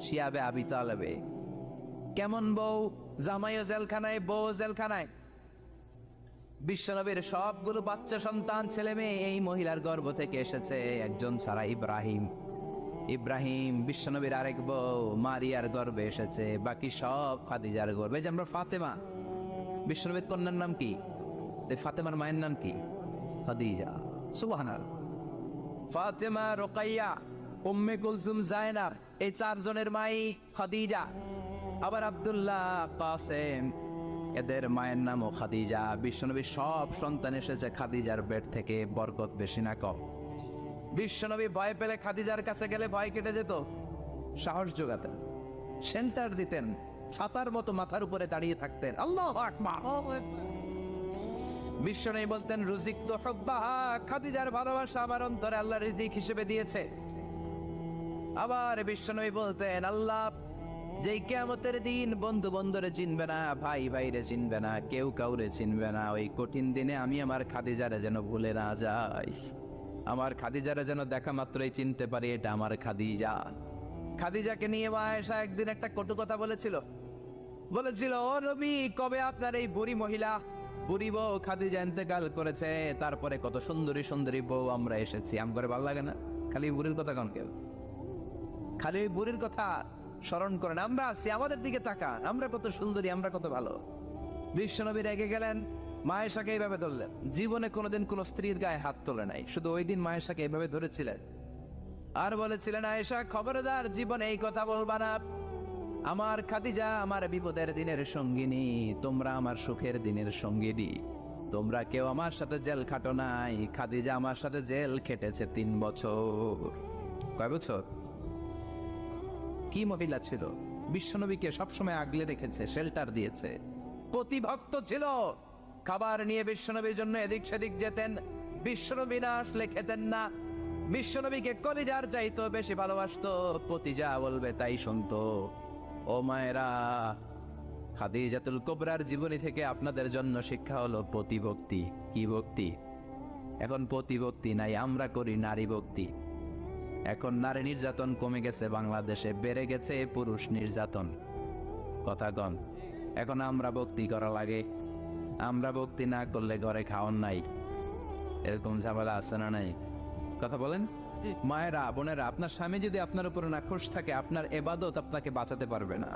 শিয়াবে আবি তালেবে। কেমন বউ, জামাইও জেলখানায়, বউ জেলখানায়। বিশ্বনবীর সবগুলো বাচ্চা সন্তান ছেলে মেয়ে এই মহিলার গর্ভ থেকে এসেছে, একজন ছাড়া ইব্রাহিম। ইব্রাহিম বিশ্বনবীর আরেক বউ মারিয়ার গর্ভে এসেছে, বাকি সব খাদিজার গর্ভে। যে আমরা ফাতেমা, বিশ্বনবীর কন্যার নাম কি? ফাতেমার মায়ের নাম কি? খাদিজা। সুবহানাল্লাহ। ফাতেমা, রোকাইয়া, উম্মে কুলসুম, জায়নাব, এই চারজনের মাই খাদিজা। আবার আব্দুল্লাহ, কাসেম, এদের মায়ের নামও খাদিজা। বিশ্বনবীর সব সন্তান এসেছে খাদিজার পেট থেকে। বরকত বেশি না কম? বিশ্বনবী ভয় পেলে খাদিজার কাছে গেলে ভয় কেটে যেত, সাহস যোগাতেন, সেন্টার দিতেন, ছাতার মতো মাথার উপরে দাঁড়িয়ে থাকতেন। আল্লাহু আকবার। বিশ্বনবী বলতেন, রুজিক তো হুব্বাহা, খাদিজার ভালোবাসা আমার অন্তরে আল্লাহ রিজিক হিসেবে দিয়েছে। আবার বিশ্বনবী বলতেন, আল্লাহ যেই কিয়ামতের দিন বন্ধু বন্ধুরে চিনবে না, ভাই ভাইরে চিনবে না, কেউ কাউরে চিনবে না, ওই কঠিন দিনে আমি আমার খাদিজারে যেন ভুলে না যাই, আমার খাদিজারে যেন দেখা মাত্রই চিনতে পারি এটা আমার খাদিজা। খাদিজাকে নিয়ে মা আয়েশা একদিন একটা কটু কথা বলেছিল। ও নবী, কবে আপনার এই বুড়ি মহিলা, বুড়ি বউ খাদিজা ইন্তেকাল করেছে, তারপরে কত সুন্দরী সুন্দরী বউ আমরা এসেছি, আমগরে ভালো লাগে না? খালি বুড়ির কথা কন কেউ? খালি ওই বুড়ির কথা স্মরণ করেন। আমরা আছি, আমাদের দিকে তাকান, আমরা কত সুন্দরী, আমরা কত ভালো। বিশ্বনবী রেগে গেলেন, মা আয়েশাকে এইভাবে ধরলেন। জীবনে কোনোদিন কোনো স্ত্রীর গায়ে হাত তোলে নাই, শুধু ওই দিন মা আয়েশাকে এইভাবে ধরেছিলেন আর বলেছিলেন, আয়েশা খবরদার জীবনে এই কথা বলবা না, আমার খাদিজা আমার বিপদের দিনের সঙ্গিনী, তোমরা আমার সুখের দিনের সঙ্গিনী, তোমরা কেউ আমার সাথে জেল খাটো নাই, খাদিজা আমার সাথে জেল খেটেছে 3 বছর। কয় বছর? কি মহিলা ছিল! বিশ্বনবীকে সবসময় আগলে রেখেছে, শেল্টার দিয়েছে, প্রতিভক্ত ছিল। খাবার নিয়ে বিশ্বনবীর জন্য এদিক সেদিক যেতেন, বিশ্বনবী না আসলে খেতেন না। বিশ্বনবীকে কলিজার চাইতো বেশি ভালোবাসতো, পতি যা বলবে তাই শুনতো। ও মায়েরা, খাদিজাতুল কুবরার জীবনী থেকে আপনাদের জন্য শিক্ষা হলো প্রতিভক্তি। কি ভক্তি? এখন প্রতিভক্তি নাই, আমরা করি নারী ভক্তি। এখন নারী নির্যাতন কমে গেছে বাংলাদেশে, বেড়ে গেছে পুরুষ নির্যাতন। কথা কন। এখন আমরা ভক্তি করা লাগে, আমরা ভক্তি না করলে ঘরে খাওয়ান নাই, এরকম ঝামেলা আছে না নাই? কথা বলেন। মায়েরা, বোনেরা, আপনার স্বামী যদি আপনার উপর নাখোশ থাকে, আপনার ইবাদত আপনাকে বাঁচাতে পারবে না।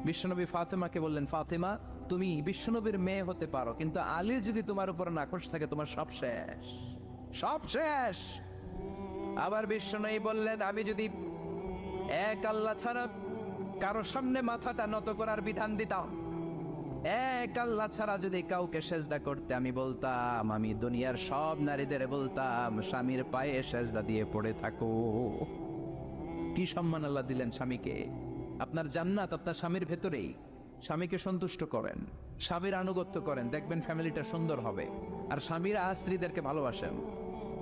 বিশ্বনবী ফাতেমাকে বললেন, ফাতেমা তুমি বিশ্বনবীর মেয়ে হতে পারো, কিন্তু আলী যদি তোমার উপর নাখোশ থাকে, তোমার সব শেষ, সব শেষ। আবার বিশ্বনবী বললেন, আমি যদি এক আল্লাহ ছাড়া কারো সামনে মাথাটা নত করার বিধান দিতাম, এক আল্লাহ ছাড়া যদি কাউকে সেজদা করতে আমি বলতাম, আমি দুনিয়ার সব নারীদের বলতাম স্বামীর পায়ে সেজদা দিয়ে পড়ে থাকো। কি সম্মান আল্লাহ দিলেন স্বামীকে! আপনার জান্নাত আপনার স্বামীর ভেতরেই। স্বামীকে সন্তুষ্ট করেন, স্বামীর আনুগত্য করেন, দেখবেন ফ্যামিলিটা সুন্দর হবে। আর স্বামীরা স্ত্রীদেরকে ভালোবাসেন,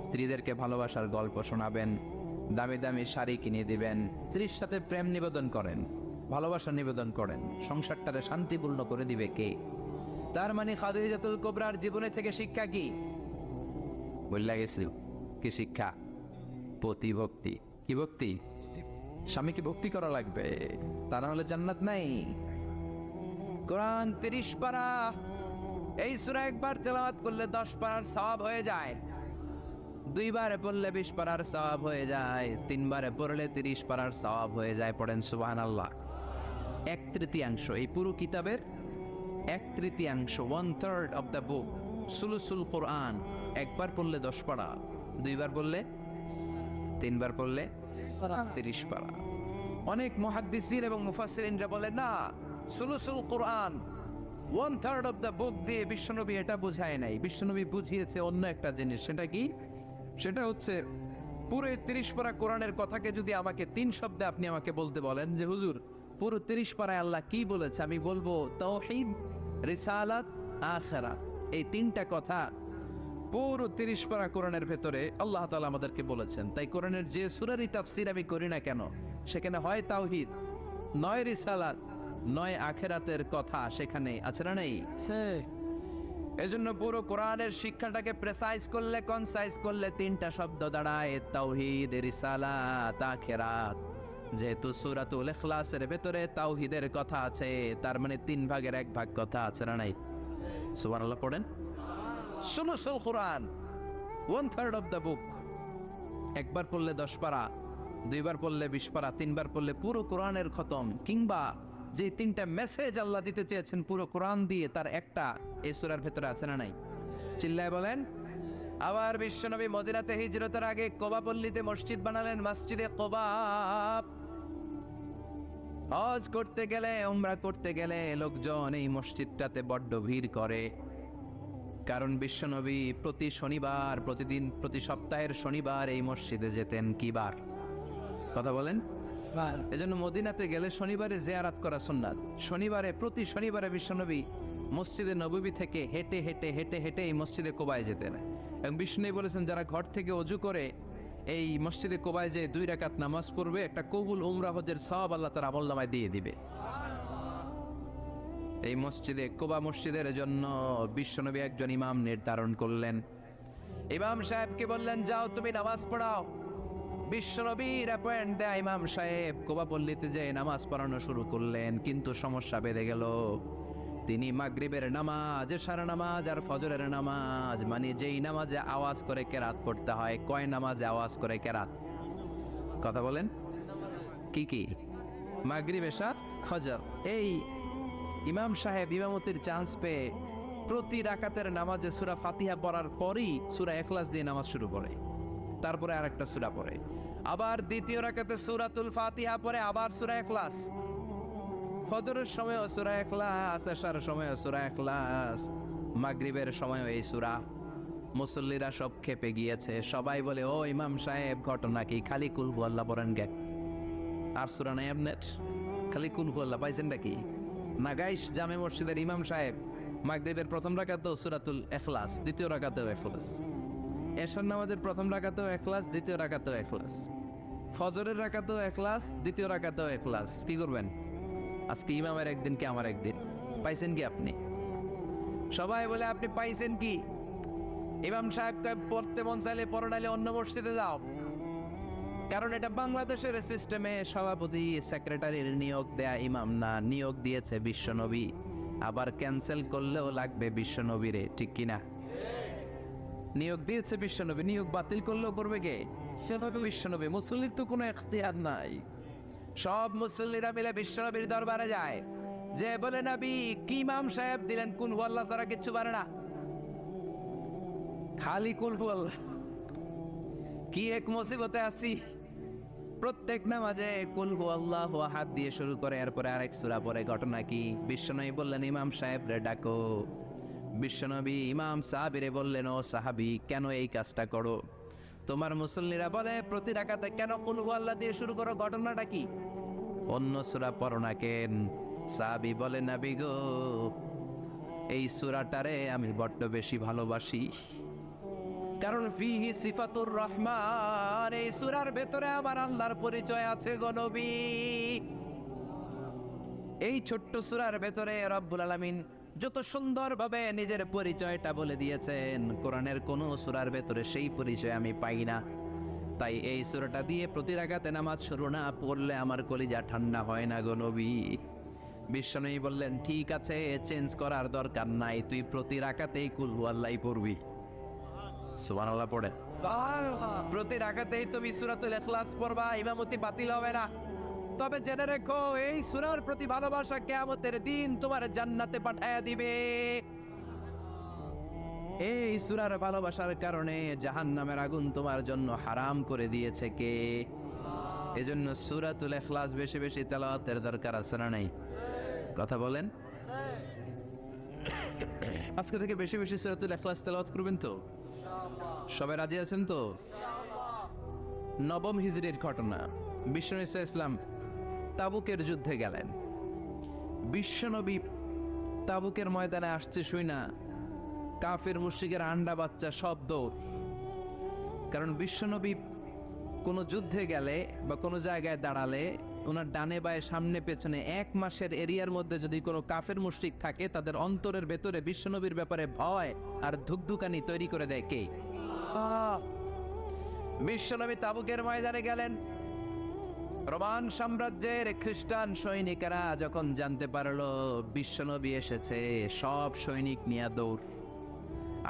স্ত্রীদেরকে ভালোবাসার গল্প শোনাবেন, দামি দামি শাড়ি কিনে দিবেন, স্ত্রীর সাথে প্রেম নিবেদন করেন, ভালোবাসা নিবেদন করেন, সংসারটারে শান্তিপূর্ণ করে দিবে কে? তার মানে খাদিজাতুল কুবরার জীবনে থেকে শিক্ষা কি? বললা গেছিল কি শিক্ষা? প্রতিভক্তি। কি ভক্তি? স্বামীকে ভক্তি করা লাগবে, তা না হলে জান্নাত নাই। কোরআন 30 পারা, এই সূরা একবার তেলাওয়াত করলে 10 পারার সওয়াব হয়ে যায়, 2 বারে পড়লে 20 পারার সওয়াব হয়ে যায়, 3 বারে পড়লে 30 পারার সওয়াব হয়ে যায়। পড়েন সুবহানাল্লাহ। 1/3 এই পুরো কিতাবের 1/3, 1/3 অফ দ্য বুক, সুলুসুল কোরআন, একবার পড়লে 10 পারা, 2 বার পড়লে, 3 বার পড়লে 30 পারা। অনেক মুহাদ্দিসিন এবং মুফাসসিরিনরা বলে না, সুলুসুল কোরআন 1/3 অফ দ্য বুক দিয়ে বিশ্বনবী এটা বুঝায় নাই। বিশ্বনবী বুঝিয়েছে অন্য একটা জিনিস। সেটা কি? সেটা হচ্ছে পুরো 30 পারা কোরআনের কথাকে যদি আমাকে 3 শব্দে আপনি আমাকে বলতে বলেন যে হুজুর পুরো 30 পারায় আল্লাহ কি বলেছে, আমি বলবো তাওহীদ, রিসালাত, আখিরাত। এই 3টা কথা পুরো 30 পারা কোরআনের ভেতরে আল্লাহ তাআলা আমাদেরকে বলেছেন। তাই কোরআনের যে সূরারই তাফসীর আমি করি না কেন, সেখানে হয় তাওহীদ, নয় রিসালাত, নয় আখিরাতের কথা সেখানে আছে না নেই? এজন্য পুরো কোরআনের শিক্ষাটাকে প্রেসাইজ করলে, কনসাইজ করলে 3টা শব্দ দাঁড়ায়, তাওহীদ, রিসালাত, আখিরাত। যেহেতু সূরাতুল ইখলাসের ভেতরে তাওহীদের কথা আছে, তার মানে 3 ভাগের 1 ভাগ কথা আছে না নাই? সুবহানাল্লাহ পড়েন। সুলুসুল কুরআন, 1/3 অফ দ্য বুক। একবার পড়লে 10 পারা, দুইবার পড়লে 20 পারা, তিনবার পড়লে পুরো কোরআনের খতম। কিংবা যে 3টা মেসেজ আল্লাহ দিতে চেয়েছেন পুরো কোরআন দিয়ে, তার একটা এই সূরার ভেতরে আছে না নাই? চিল্লায় বলেন। আবার বিশ্বনবী মদিনাতে হিজরতের আগে কোবা পল্লীতে মসজিদ বানালেন, মসজিদে কোবা। হজ করতে গেলে, উমরা করতে গেলে লোকজন এই মসজিদটাতে বড্ড ভিড় করে। কারণ বিশ্বনবী প্রতি শনিবার, প্রতি সপ্তাহের শনিবার এই মসজিদে যেতেন। কি বার? কথা বলেন। এজন্য মদিনাতে গেলে শনিবারে জিয়ারাত করা সুন্নাত। প্রতি শনিবারে বিশ্বনবী মসজিদে নববী থেকে হেঁটে হেঁটে হেঁটে হেঁটে এই মসজিদে কোবায় যেতেন। এবং বিষ্ণু বলেছেন, যারা ঘর থেকে ওযু করে এই মসজিদে কোবায় যে 2 রাকাত নামাজ পড়বে, একটা কবুল উমরা হজের সওয়াব আল্লাহ তার আমলনামায় দিয়ে দিবে। এই মসজিদে কোবা মসজিদের জন্য বিশ্বনবী একজন ইমাম নির্ধারণ করলেন। ইমাম সাহেবকে বললেন, যাও তুমি নামাজ পড়াও। বিশ্বনবীর অ্যাপয়েন্ট দেয়া ইমাম সাহেব কোবা পল্লীতে যে নামাজ পড়ানো শুরু করলেন। কিন্তু সমস্যা বেড়ে গেল। তিনি মাগরিবের নামাজ, এশার নামাজ আর ফজরের নামাজ, মানে যেই নামাজে আওয়াজ করে কেরাত পড়তে হয়, কয় নামাজে আওয়াজ করে কেরাত? কথা বলেন। কি কি? মাগরিব, এশা, ফজর। এই ইমাম সাহেব ইমামতির চান্স পেয়ে প্রতি রাকাতের নামাজে সূরা ফাতিহা পড়ার পরই সূরা ইখলাস দিয়ে নামাজ শুরু করে, তারপরে আরেকটা সূরা পড়ে, আবার দ্বিতীয় রাকাতে সূরাতুল ফাতিহা পড়ে, আবার সূরা ইখলাস। ফজরের সময়ও সূরা ইখলাস, এশার সময়ও সূরা ইখলাস, মাগরিবের সময়ও এই সূরা। মুসল্লিরা সব খেপে গিয়েছে। সবাই বলে, ও ইমাম সাহেব, ঘটনা কি? খালি কুল হুয়াল্লাহ পড়েন গে, আর সূরা নাই আপনার? খালি কুল হুয়াল্লাহ পাইছেন নাকি? নাগাইশ জামে মসজিদের ইমাম সাহেব মাগরিবের প্রথম রাকাতেও সূরাতুল ইখলাস, দ্বিতীয় রাকাতেও ইখলাস। এশার নামাজের প্রথম রাকাতেও ইখলাস, দ্বিতীয় রাকাতেও ইখলাস। ফজরের রাকাতেও ইখলাস, দ্বিতীয় রাকাতেও ইখলাস। কি করবেন? আজকে ইমামের একদিন কি আমার একদিন। পাইছেন কি আপনি? সবাই বলে, আপনি পাইছেন কি? ইমাম সাহেব পড়তে মন চাইলে পড়ো, নাইলে অন্য মসজিদে যাও। কারণ এটা বাংলাদেশের সিস্টেমে সভাপতি সেক্রেটারির নিয়োগ দেয়া ইমাম না, নিয়োগ দিয়েছে বিশ্বনবী। আবার ক্যান্সেল করলেও লাগবে বিশ্বনবীরে, ঠিক কিনা? নিয়োগ দিয়েছে বিশ্বনবী, নিয়োগ বাতিল করলেও করবে কে? সেভাবে বিশ্বনবী। মুসল্লির তো কোনো এখতিয়ার নাই। সব মুসল্লিরা মিলে বিশ্বনবীর দরবারে যায়, যে বলে, নবী কি ইমাম সাহেব দিলেন, কুল হুয়াল্লাহ ছাড়া কিচ্ছু পারে না, খালি কুল হুয়াল্লাহ। কি এক মুসিবতে আছি। প্রত্যেক নামাজে কুল হুয়াল্লাহু আহাদ দিয়ে শুরু করে, এরপরে আরেক সূরা পড়ে। ঘটনা কি? বিশ্বনবী বললেন, ইমাম সাহেব রে ডাকো। বিশ্বনবী ইমাম সাহাবীরে বললেন, ও সাহাবী, কেন এই কাজটা করো? তোমার মুসল্লিরা বলে প্রতি রাকাতে কেন কুল হুয়াল্লাহ দিয়ে শুরু করো, ঘটনাটা কি? অন্য সূরা পড়ো না কেন? সাহাবী বলে, নবী গো, এই সূরাটারে আমি বড্ড বেশি ভালোবাসি। কারণ ফিহি সিফাতুর রহমান, এই সূরার ভেতরে আমার আল্লাহর পরিচয় আছে গো নবী। এই ছোট্ট সূরার ভেতরে রব্বুল আলামিন যত সুন্দরভাবে নিজের পরিচয়টা বলে দিয়েছেন, কোরআনের কোন সূরার ভেতরে সেই পরিচয় আমি পাই না। তাই এই সূরাটা দিয়ে প্রতি রাকাতে নামাজ শুরু না পড়লে আমার কলিজা ঠান্ডা হয় না গো নবী। বিশ্বনবী বললেন, ঠিক আছে, চেঞ্জ করার দরকার নাই, তুই প্রতি রাকাতেই কুল হুয়াল্লাহই পড়বি। সুবহানাল্লাহ পড়ে। প্রতি রাকাতেই তুমি সূরাতুল ইখলাস পড়বা, ইমামতি বাতিল হবে না। তবে জেনে রেখো, এই সূরার প্রতি ভালোবাসা কিয়ামতের দিন তোমার জান্নাতে পাঠায়া দিবে। এই সূরার ভালোবাসার কারণে জাহান্নামের আগুন তোমার জন্য হারাম করে দিয়েছে কে? এজন্য সূরাতুল ইখলাস বেশি বেশি তেলাওয়াতের দরকার আছে না নাই? কথা বলেন। আজকে থেকে বেশি বেশি সূরাতুল ইখলাস তেলাওয়াত করবেন তো? সবাই রাজি আছেন তো? নবম হিজরির ঘটনা। বিশ্বনবী ইসলাম তাবুকের যুদ্ধে গেলেন। বিশ্বনবী তাবুকের ময়দানে আসছে শুই না কাফের মুশরিকের আন্ডা বাচ্চা সব দৌড়। কারণ বিশ্বনবী কোনো যুদ্ধে গেলে বা কোনো জায়গায় দাঁড়ালে ওনার ডানে বায়ে সামনে পেছনে 1 মাসের এরিয়ার মধ্যে যদি কোনো কাফের মুশরিক থাকে, তাদের অন্তরের ভেতরে বিশ্বনবীর ব্যাপারে ভয় আর ধুকধুকানি তৈরি করে দেয় কে? বিশ্বনবী তাবুকের ময়দানে গেলেন। রোমান সাম্রাজ্যের খ্রিস্টান সৈনিকেরা যখন জানতে পারলো বিশ্বনবী এসেছে, সব সৈনিক নিয়ে দৌড়।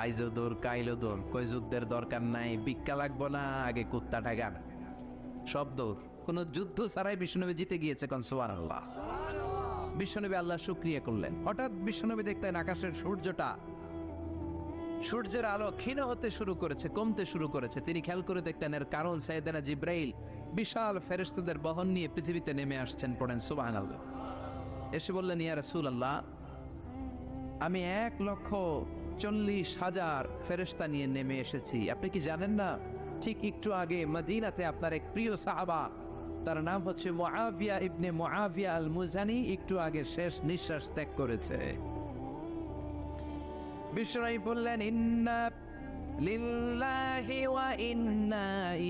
আইজো দৌড়, কাইলো দৌড়, কই যুদ্ধের দরকার নাই, ভিক্ষা লাগবো না, আগে কুত্তা ঠাগান, সব দৌড়। কোন যুদ্ধ ছাড়াই বিশ্বনবী জিতে গিয়েছে, কোন সুবহানাল্লাহ। বিশ্বনবী আল্লাহ শুকরিয়া করলেন। হঠাৎ বিশ্বনবী দেখলেন আকাশের সূর্যের আলো ক্ষীণ হতে শুরু করেছে, কমতে শুরু করেছে। তিনি খেয়াল করে দেখলেন এর কারণ সাইয়েদনা জিব্রাইল বিশাল ফেরেশতাদের বহন নিয়ে পৃথিবীতে নেমে আসছেন। পড়েন সুবহানাল্লাহ। এসে বললেন, ইয়া রাসূলুল্লাহ, আমি 1,40,000 ফেরেশতা নিয়ে নেমে এসেছি। আপনি কি জানেন না, ঠিক একটু আগে মদিনাতে আপনার এক প্রিয় সাহাবা, তার নাম হচ্ছে মুআবিয়া ইবনে মুআবিয়া আল মুজানি, একটু আগে শেষ নিঃশ্বাস ত্যাগ করেছে। বিশ্বনবী বললেন, ইন্না লিল্লাহি ওয়া ইন্না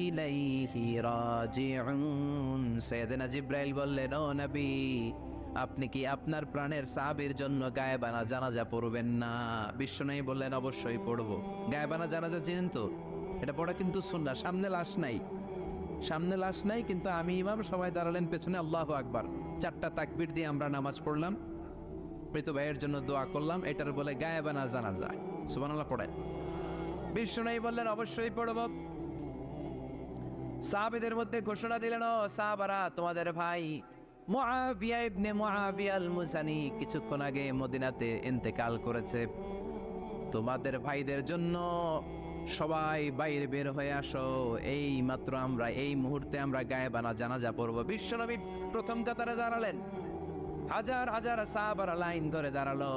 ইলাইহি রাজিউন। সাইয়েদনা জিব্রাইল বললেন, ও নবী, আপনি কি আপনার প্রাণের সাহাবীর জন্য গায়েবানা জানাজা পড়বেন না? বিশ্বনবী বললেন, অবশ্যই পড়বো। গায়েবানা জানাজা চিনেন তো? এটা পড়া কিন্তু সুন্নাহ। সামনে লাশ নাই, কিন্তু আমি ইমাম, সবাই দাঁড়ালেন পেছনে, আল্লাহু আকবার, 4টা তাকবীর দিয়ে আমরা নামাজ পড়লাম, মৃত ভাইয়ের জন্য দোয়া করলাম, এটার বলে গায়েবানা জানাজা। সুবহানাল্লাহ পড়েন। বিশ্বনবী বললেন, অবশ্যই পড়ব। সাহাবীদের মধ্যে ঘোষণা দিলেন, ও সাহাবারা, তোমাদের ভাই মুআবিয়া ইবনে মুআবিয়া আল মুজানি কিছুক্ষণ আগে মদিনাতে ইন্তেকাল করেছে। তোমাদের ভাইদের জন্য সবাই বাইরে বের হয়ে আসো, এই মাত্র আমরা, এই মুহূর্তে আমরা গায়েবানা জানাজা পড়ব। বিশ্বনবী প্রথম কাতারে দাঁড়ালেন, হাজার হাজার সাহাবারা লাইন ধরে দাঁড়ালো।